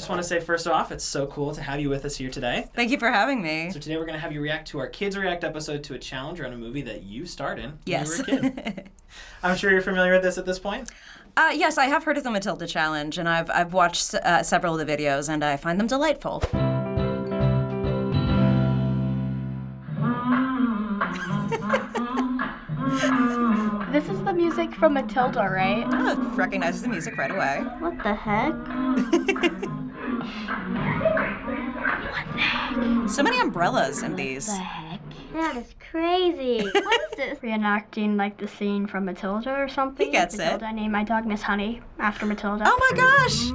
just want to say, first off, it's so cool to have you with us here today. Thank you for having me. So today we're going to have you react to our Kids React episode to a challenge around a movie that you starred in when Yes. you were a kid. I'm sure you're familiar with this at this point. Yes, I have heard of the Matilda Challenge, and I've watched several of the videos, and I find them delightful. This is the music from Matilda, right? Oh, recognizes the music right away. What the heck? So many umbrellas in these. What the heck? That is crazy. What is this? Reenacting like the scene from Matilda or something? He gets Matilda, I named my dog Miss Honey after Matilda. Oh my gosh!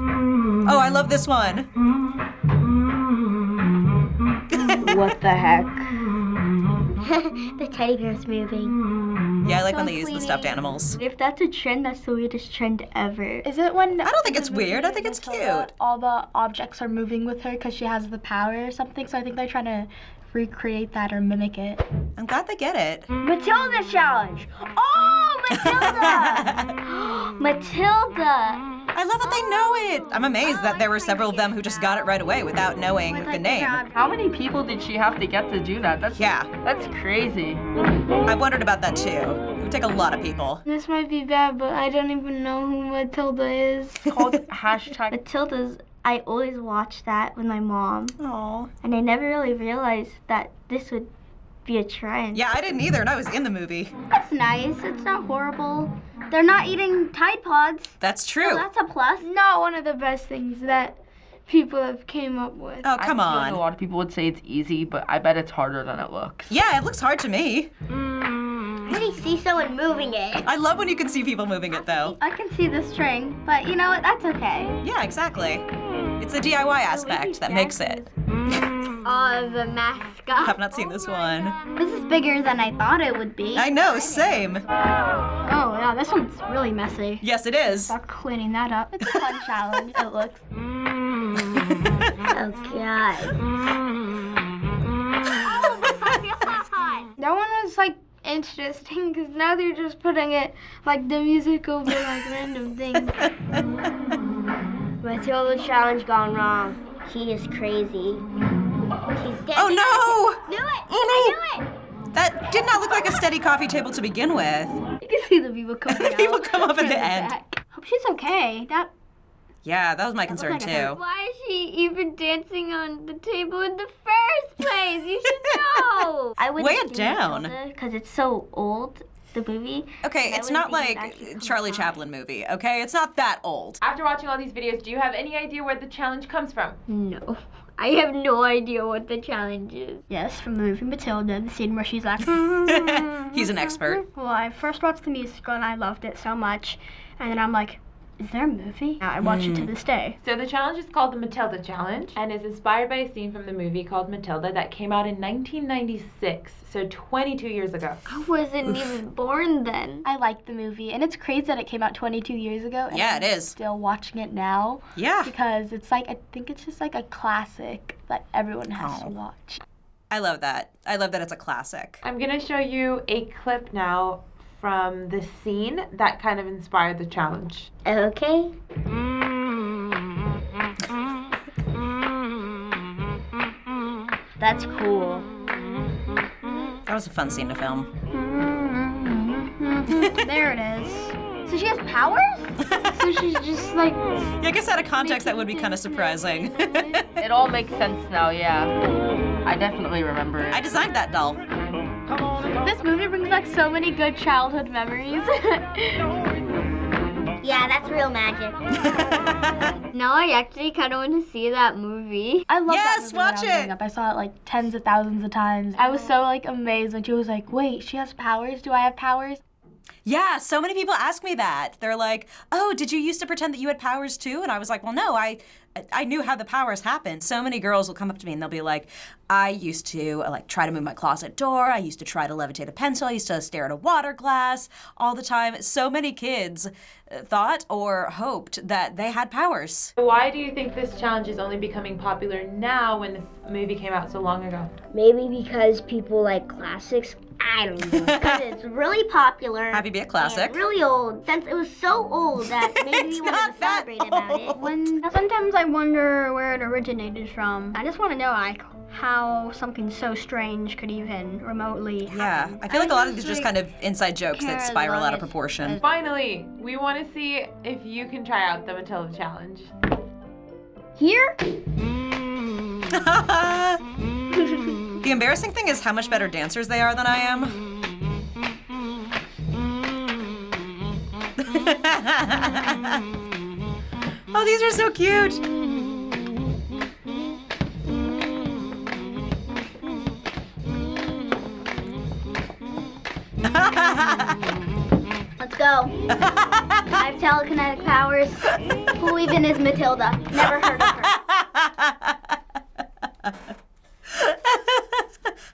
Oh, I love this one. What the heck? The teddy bear's moving. Yeah, I like when they use the stuffed animals. If that's a trend, that's the weirdest trend ever. Is it when... I don't think it's weird. I think it's cute. All the objects are moving with her because she has the power or something, so I think they're trying to recreate that or mimic it. I'm glad they get it. Matilda Challenge! Oh, Matilda! Matilda! I love that they know it. I'm amazed that there were several of them who just got it right away without knowing the name. How many people did she have to get to do that? That's crazy. I've wondered about that too. It would take a lot of people. This might be bad, but I don't even know who Matilda is. Called hashtag. Matilda's, I always watched that with my mom. Aww. And I never really realized that this would be a trend. Yeah, I didn't either, and I was in the movie. That's nice. It's not horrible. They're not eating Tide Pods. That's true. So that's a plus. Not one of the best things that people have came up with. Oh, come I feel like a on. lot of people would say it's easy, but I bet it's harder than it looks. Yeah, it looks hard to me. I can see someone moving it. I love when you can see people moving it, though. I can see the string, but you know what? That's okay. Yeah, exactly. It's the DIY aspect that makes it. Oh, the mascot. I've not seen this one. This is bigger than I thought it would be. I know, same. Oh, yeah, this one's really messy. Yes, it is. Start cleaning that up. It's a fun challenge, it looks. Oh, God. That one was like interesting because now they're just putting it like the music over like random things. Matilda Challenge gone wrong. She is crazy. She's dead. Oh, no! Do it! Oh, I knew it! That did not look like a steady coffee table to begin with. You can see the people coming out. People come up at the end. back. Hope she's okay. Yeah, that was my concern, like a too. Why is she even dancing on the table in the first place? You should know. I would Weigh it down. Because it's so old, the movie. Okay, And I it's wouldn't not think it like actually comes Charlie by. Chaplin movie, okay? It's not that old. After watching all these videos, do you have any idea where the challenge comes from? No. I have no idea what the challenge is. Yes, from the movie Matilda, the scene where she's like, He's an expert. Well, I first watched the musical and I loved it so much. And then I'm like, is there a movie? I watch it to this day. So the challenge is called the Matilda Challenge and is inspired by a scene from the movie called Matilda that came out in 1996, so 22 years ago. I wasn't even born then. I like the movie, and it's crazy that it came out 22 years ago. And Yeah, I'm it is. Still watching it now. Yeah. Because it's like, I think it's just like a classic that everyone has to watch. I love that. I love that it's a classic. I'm going to show you a clip now from the scene that kind of inspired the challenge. Okay. That's cool. That was a fun scene to film. There it is. So she has powers? So she's just like, Yeah, I guess out of context that would be kind of surprising. It all makes sense now, yeah. I definitely remember it. I designed that doll. This movie brings back so many good childhood memories. Yeah, that's real magic. now I actually kind of want to see that movie. I love Yes, that movie when I watch was it. growing up. I saw it like tens of thousands of times. I was so like amazed when she was like, wait, she has powers? Do I have powers? Yeah, so many people ask me that. They're like, oh, did you used to pretend that you had powers too? And I was like, well, no, I knew how the powers happened. So many girls will come up to me and they'll be like, I used to like try to move my closet door. I used to try to levitate a pencil. I used to stare at a water glass all the time. So many kids thought or hoped that they had powers. Why do you think this challenge is only becoming popular now when the movie came out so long ago? Maybe because people like classics. I don't know. Because it's really popular. Happy to be a classic. And really old. Since it was so old that made me want to celebrate about it. Sometimes I wonder where it originated from. I just want to know, like, how something so strange could even remotely happen. I feel like a lot of these are just kind of inside jokes that spiral out of proportion. Finally, we want to see if you can try out the Matilda Challenge. Here? The embarrassing thing is how much better dancers they are than I am. Oh, these are so cute. Let's go. I have telekinetic powers. Who even is Matilda? Never heard of her.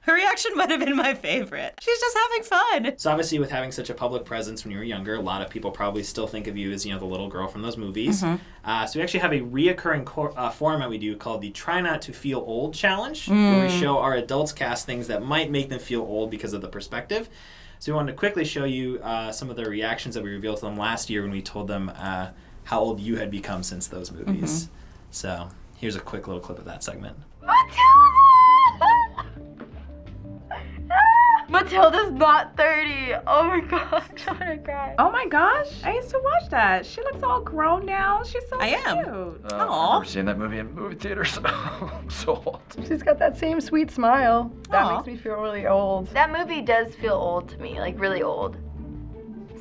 Her reaction might have been my favorite. She's just having fun. So obviously with having such a public presence when you were younger, a lot of people probably still think of you as, the little girl from those movies. Mm-hmm. So we actually have a reoccurring format we do called the Try Not to Feel Old Challenge, where we show our adults cast things that might make them feel old because of the perspective. So we wanted to quickly show you some of the reactions that we revealed to them last year when we told them how old you had become since those movies. Mm-hmm. So here's a quick little clip of that segment. Matilda's not 30. Oh my gosh, I'm gonna cry. Oh my gosh, I used to watch that. She looks all grown now. She's so cute. I am. I've Aw. never seen that movie in movie theaters. I'm so old. She's got that same sweet smile. That Aw. makes me feel really old. That movie does feel old to me, like really old.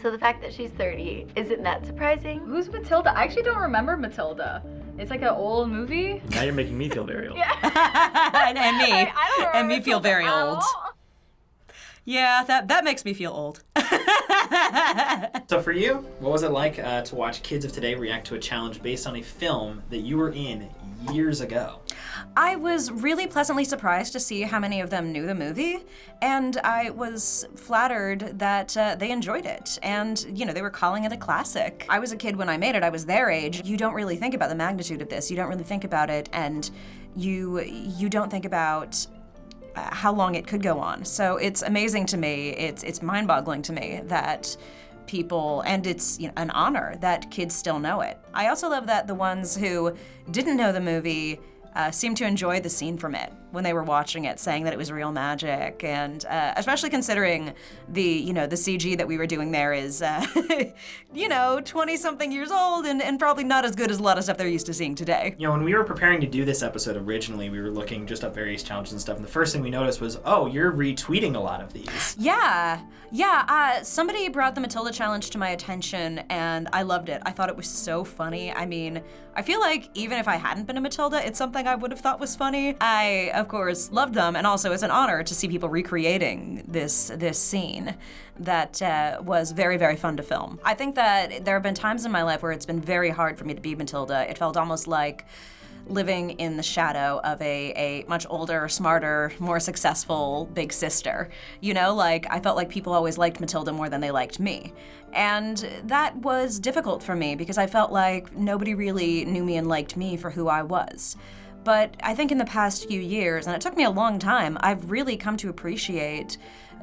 So the fact that she's 30, isn't that surprising? Who's Matilda? I actually don't remember Matilda. It's like an old movie. Now you're making me feel very old. and me. I don't And me feel Matilda very at old. all. Yeah, that makes me feel old. So for you, what was it like to watch kids of today react to a challenge based on a film that you were in years ago? I was really pleasantly surprised to see how many of them knew the movie, and I was flattered that they enjoyed it, and they were calling it a classic. I was a kid when I made it. I was their age. You don't really think about the magnitude of this. You don't really think about it, and you don't think about how long it could go on. So it's amazing to me. It's mind-boggling to me that people, and it's an honor that kids still know it. I also love that the ones who didn't know the movie seemed to enjoy the scene from it when they were watching it, saying that it was real magic, and especially considering the CG that we were doing there is 20-something years old and probably not as good as a lot of stuff they're used to seeing today. When we were preparing to do this episode originally, we were looking just up various challenges and stuff, and the first thing we noticed was, oh, you're retweeting a lot of these. Yeah. Somebody brought the Matilda Challenge to my attention, and I loved it. I thought it was so funny. I mean, I feel like even if I hadn't been a Matilda, it's something I would have thought was funny. I, of course, loved them, and also it's an honor to see people recreating this scene that was very, very fun to film. I think that there have been times in my life where it's been very hard for me to be Matilda. It felt almost like living in the shadow of a much older, smarter, more successful big sister. I felt like people always liked Matilda more than they liked me. And that was difficult for me because I felt like nobody really knew me and liked me for who I was. But I think in the past few years, and it took me a long time, I've really come to appreciate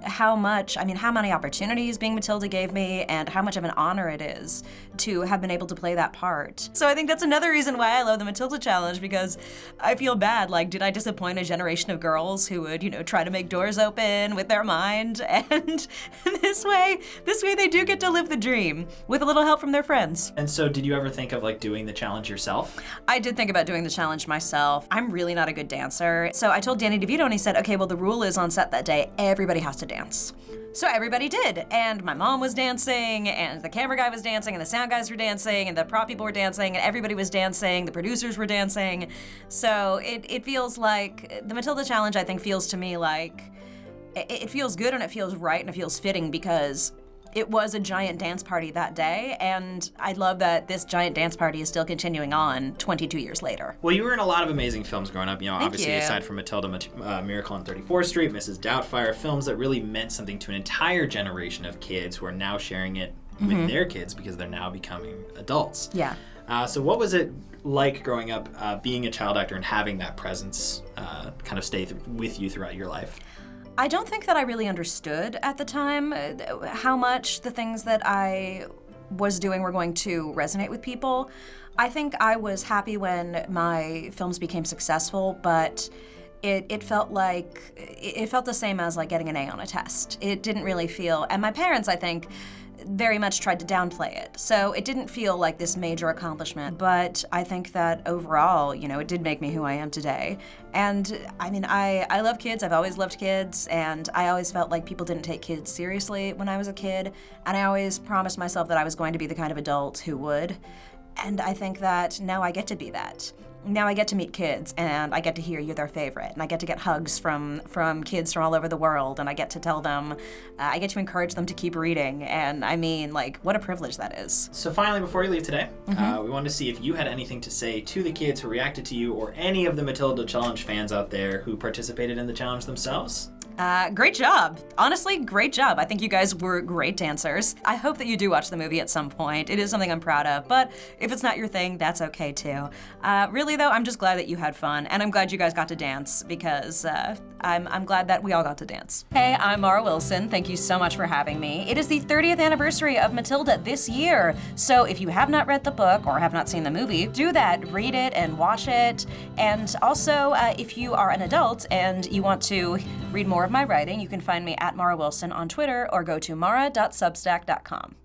how many opportunities being Matilda gave me and how much of an honor it is to have been able to play that part. So I think that's another reason why I love the Matilda Challenge, because I feel bad, like, did I disappoint a generation of girls who would, try to make doors open with their mind? And this way they do get to live the dream with a little help from their friends. And so did you ever think of doing the challenge yourself? I did think about doing the challenge myself. I'm really not a good dancer. So I told Danny DeVito, and he said, okay, well, the rule is on set that day, everybody has to dance. So everybody did, and my mom was dancing, and the camera guy was dancing, and the sound guys were dancing, and the prop people were dancing, and everybody was dancing, the producers were dancing. So it feels like, the Matilda Challenge, I think, feels to me like, it feels good and it feels right and it feels fitting because it was a giant dance party that day, and I love that this giant dance party is still continuing on 22 years later. Well, you were in a lot of amazing films growing up, Thank obviously you. aside from Matilda, Miracle on 34th Street, Mrs. Doubtfire, films that really meant something to an entire generation of kids who are now sharing it with their kids because they're now becoming adults. Yeah. So what was it like growing up being a child actor and having that presence kind of stay with you throughout your life? I don't think that I really understood at the time how much the things that I was doing were going to resonate with people. I think I was happy when my films became successful, but it felt the same as like getting an A on a test. It didn't really feel, and my parents, I think, very much tried to downplay it. So it didn't feel like this major accomplishment, but I think that overall, it did make me who I am today. And I mean, I love kids. I've always loved kids, and I always felt like people didn't take kids seriously when I was a kid, and I always promised myself that I was going to be the kind of adult who would. And I think that now I get to be that. Now I get to meet kids, and I get to hear you're their favorite, and I get to get hugs from kids from all over the world, and I get to tell them, I get to encourage them to keep reading, and I mean, like, what a privilege that is. So finally, before you leave today, we wanted to see if you had anything to say to the kids who reacted to you, or any of the Matilda Challenge fans out there who participated in the challenge themselves. Great job. Honestly, great job. I think you guys were great dancers. I hope that you do watch the movie at some point. It is something I'm proud of, but if it's not your thing, that's okay too. Really though, I'm just glad that you had fun, and I'm glad you guys got to dance, because I'm glad that we all got to dance. Hey, I'm Mara Wilson. Thank you so much for having me. It is the 30th anniversary of Matilda this year, so if you have not read the book or have not seen the movie, do that. Read it and watch it. And also, if you are an adult and you want to read more of my writing, you can find me at Mara Wilson on Twitter or go to mara.substack.com.